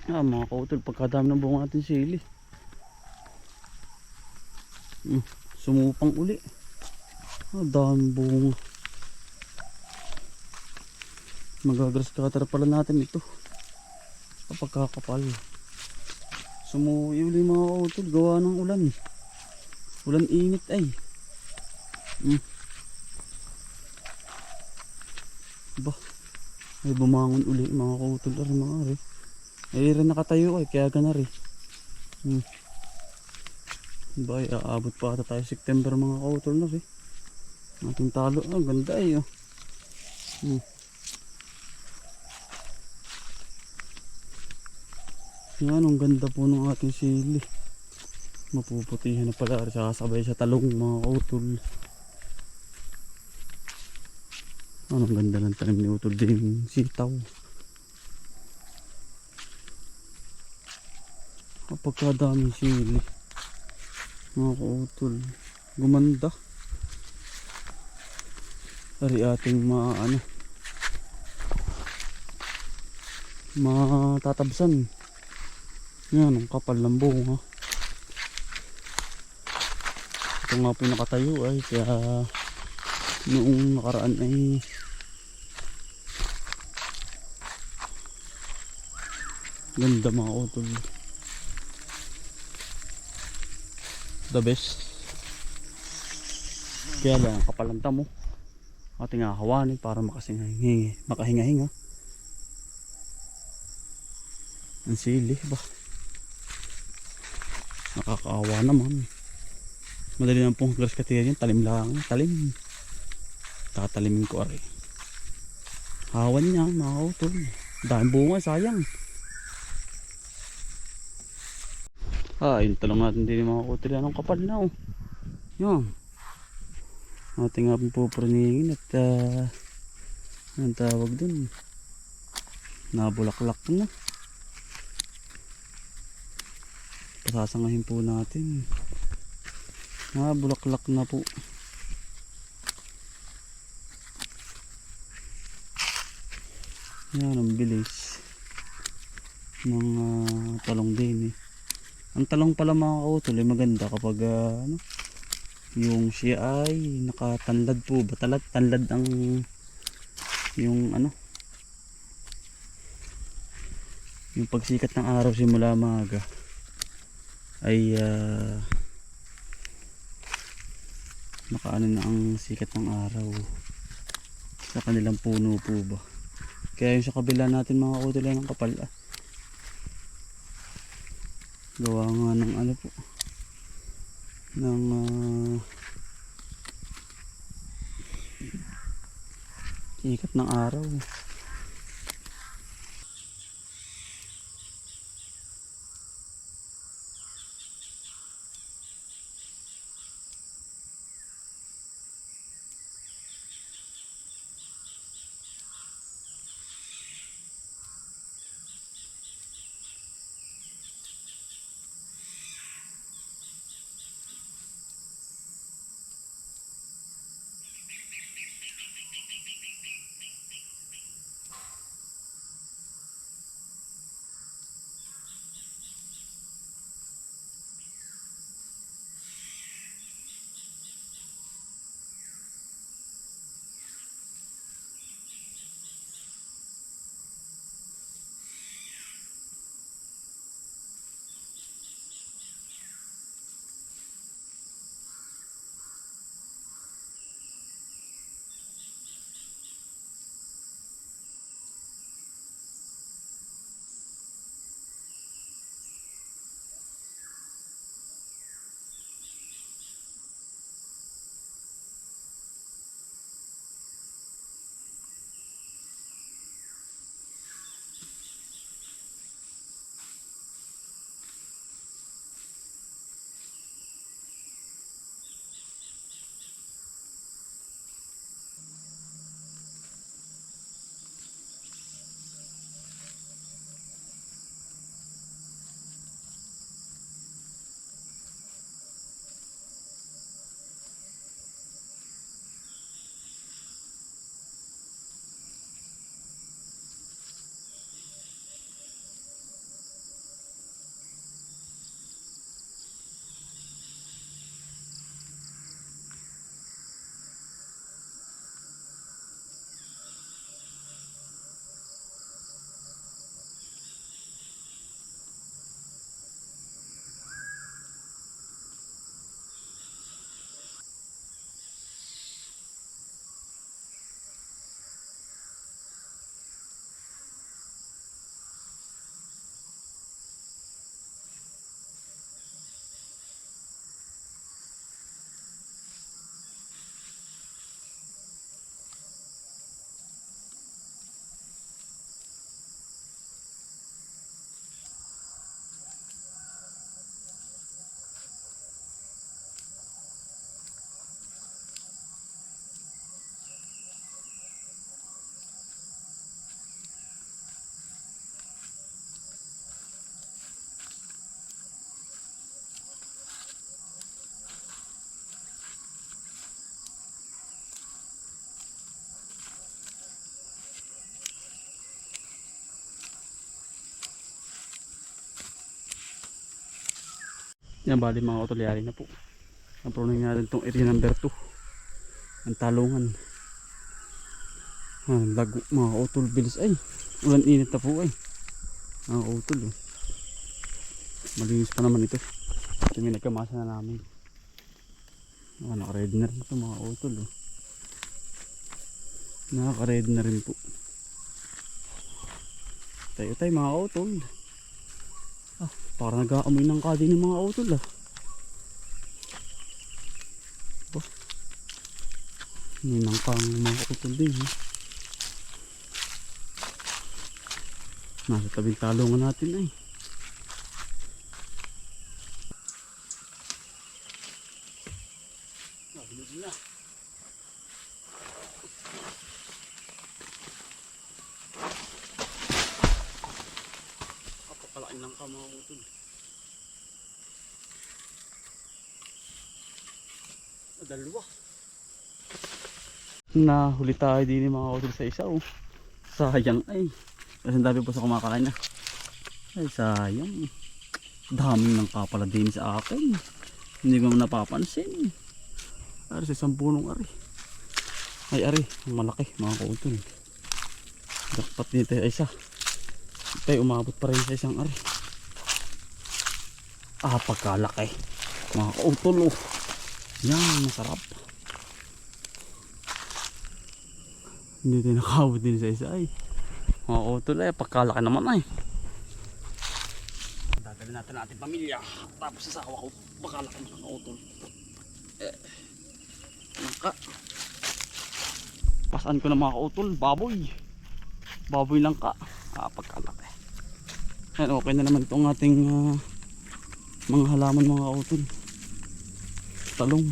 Mga kautol, pagkadami ng bunga natin sili. Sumupang uli. Dami bunga. Magagrass cutter pala natin ito. Kapag kakapal. Sumuwi uli mga kautol, gawa ng ulan. Ulan init ay. Ba, ay bumangon uli mga kautol. Ay mga ari. Ay rin nakatayo ay kaya gana rin. Ba, ay aabot pa ata tayo September mga kautol na rin. Ating talo. Ganda ay oh. Yan, ang ganda po ng ating sili. Mapuputihan na pala. Sasabay sa talong mga kautol. Ang ganda ng tanim ni utol din sitaw. Kapagkadaming sili mga kautol, gumanda. Dari ating matatabsan. Yan, ang kapal ng bunga. Ito nga po nakatayo ay kaya noong nakaraan ay ganda mga kautol. The best. Kaya lang kapal ang tamo. Ating hahawanin para makahinga-hinga. Ang sili ba? Nakakaawa naman. Madali lang pong grass cutter yan. Talim lang. Talim. Tatalimin ko ari. Hawan niya mga kautol. Dahil bunga sayang. Yung talong natin din mga kautol. Anong kapal na oh. Yan. Ating nga pupurningin at anong tawag dun, nabulaklak na. Pasasangahin po natin. Nabulaklak na po. Yan ang bilis ng talong din eh. Ang talong pala mga kautol ay maganda kapag yung siya ay nakatanlad po ba, tanlad ang yung yung pagsikat ng araw simula maga ay nakaano na ang sikat ng araw sa kanilang puno po ba. Kaya yung sa kabila natin mga kautol ng kapal gawa nga ng po ng sikat ng araw. Yan, bali mga utol, yari na po. Napunin natin itong area number 2. Ang talungan. Lago mga utol, bilis ay. Ulan init na po ay. Mga utol. Oh. Malinis pa naman ito. Ito may nagkamasa na namin. Naka-ready na rin ito mga utol. Oh. Naka-ready na rin po. Tayo mga utol. Parang nag-aamoy ng kadi ng mga utol ah. May nangkang mga utol din eh. Nasa tabing talungan natin ay. Nabilis na. Kapapalain lang ka mga utol. Dalawa. Nahuli tayo din mga utol sa isa oh. Sayang ay. Kasi dami po sa kumakain na. Ay sayang. Daming nang kapala din sa akin. Hindi ko napapansin. Ari sa isang punong ari. Ay ari, malaki mga kautol. Dapat dito ay isa. Tayo umabot pa rin sa isang ari. Pagkalaki. Mga kautol oh. Yan, masarap. Hindi tayo nakabot din sa isa ay. Mga kautol ay, pagkalaki naman ay. Dadalhin natin ating pamilya. Tapos sasawa ko, pagkalaki mga kautol. Naka. Pasan ko na mga kautol, baboy. Baboy lang ka. Pagkalaki. Yan, okay na naman itong ating mga halaman mga kautol. Talong.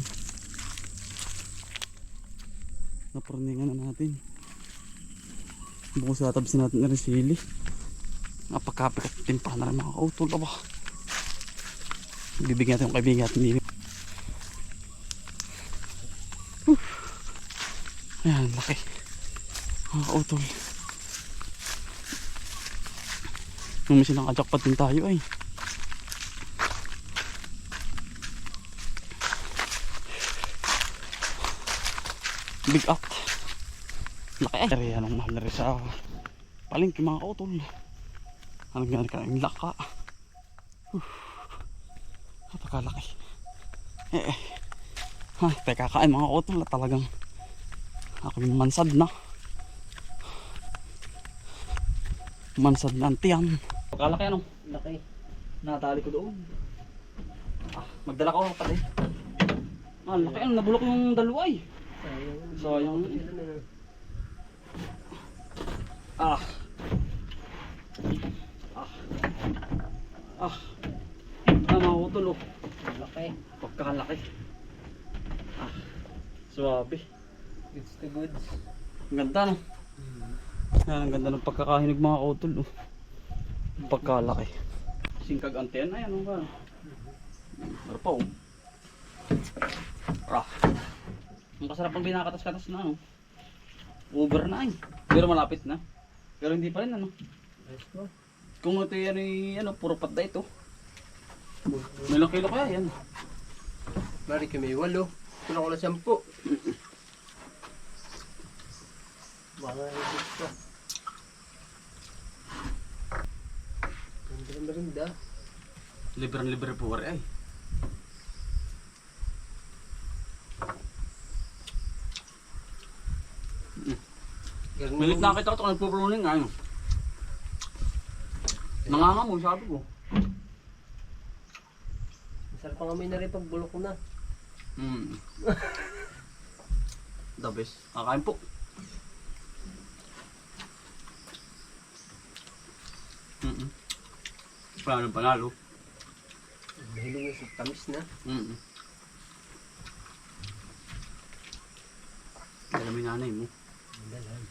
Naparningan na natin. Bukas tatabsin natin na rin sili. Napakapit at timpa na rin mga kautol. Bibigyan natin yung kaibigan at hindi. Ayan, laki. Mga kautol. Numisin ang kajakpat din tayo ay. Big up. Laki ay. Kaya anong mahal na rin sa palengke mga kautol. Anong gano'n ka ang laka. Napakalaki. Tayo kakain mga kautol na talagang ako yung mansad na. Mansad na ang tiyan. Napakalaki anong? Laki. Natali ko doon. Magdala ko pati. Laki ano, nabulok yung dalawa ay. Sayang. Mga utol oh. Laki. Pagkalaki. Suwabe. It's the goods. Ang ganda no? Ang ganda ng pagkakahinog mga utol oh. Pagkalaki. Singkag anten ay ano ba? Ano pa oh. Ang kasarap ang binakatas-katas na ano. Uber na ay. Pero malapit na. Pero hindi pa rin ano. Kung ito yan ay ano, puro patda ito. May ilang kilo kaya yan. Bari kami 8. Kulang ko na 10. Mga higit ka. Ganda. Libre po ay. Milit nakita ko ito nagpupruning ano. Nangangamoy sabi ko. Masarap ang amoy na rin pag bulok ko na. The best. Kakain po. Panalo. Mahilig yung tamis na. Alam mo yung nanay mo. Dalan.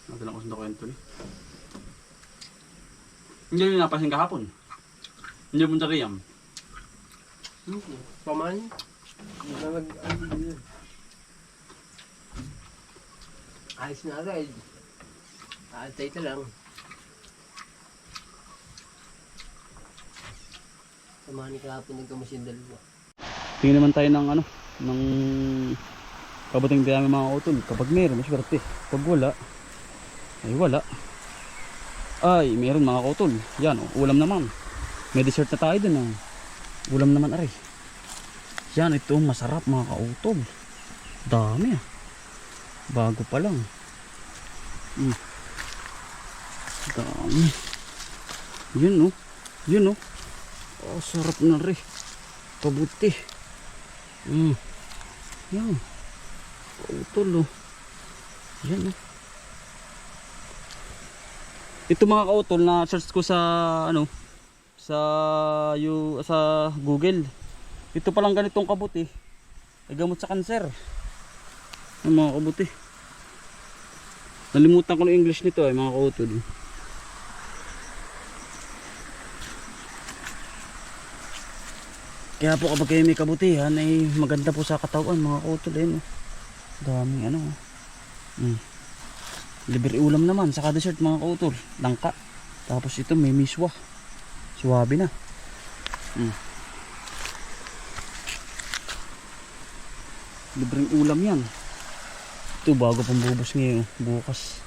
Natin ako sa kwento ni. Hindi nyo napasin kahapon. Hindi mo sa Riyam. Paman. Ayos na agad. Aantay ito lang. Samahan ni kahapon nagkamasin dalawa. Tingnan naman tayo ng ano, ng kabuting dami mga utol. Kapag meron, maswerte. Pag wala, ay wala. Ay, meron mga kautol. Yan, oh, ulam naman. May dessert na tayo dun. Oh. Ulam naman ari. Yan, ito masarap mga kautol. Dami ah. Bago pa lang. Dami. Yun oh. Yun oh. Oh, sarap na rin. Kabuti. Yan. Kautol oh. Yan oh. Ito mga kautol na search ko sa ano sa Google. Ito palang ganitong kabuti ay gamot sa kanser. Ang mga kabuti. Nalimutan ko ng English nito ay mga kautol. Kaya po kapag kayo may kabutihan ay maganda po sa katawan mga kautol. Ayun, oh. Daming ano. Libre ulam naman saka dessert mga kautol. Langka. Tapos ito may miswa. Suwabe na. Libreng ulam yan. Ito bago pang bubos ngayon. Bukas.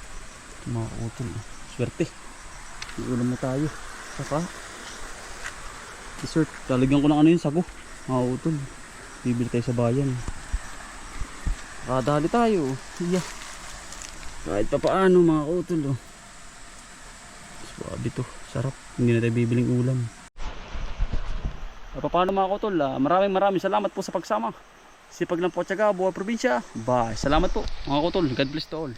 Ito mga kautol. Swerte. May ulam mo tayo. Saka dessert. Talagyan ko ng ano yun sago. Mga kautol. Bibili tayo sa bayan. Kadali tayo. Yeah. Kahit pa paano mga kautol. Swabe to. Sarap. Hindi na tayo bibiling ulam. Paano mga kautol? Maraming salamat po sa pagsama. Sipag lang po at syaga, buhay probinsya. Bye. Salamat po mga kautol. God bless to all.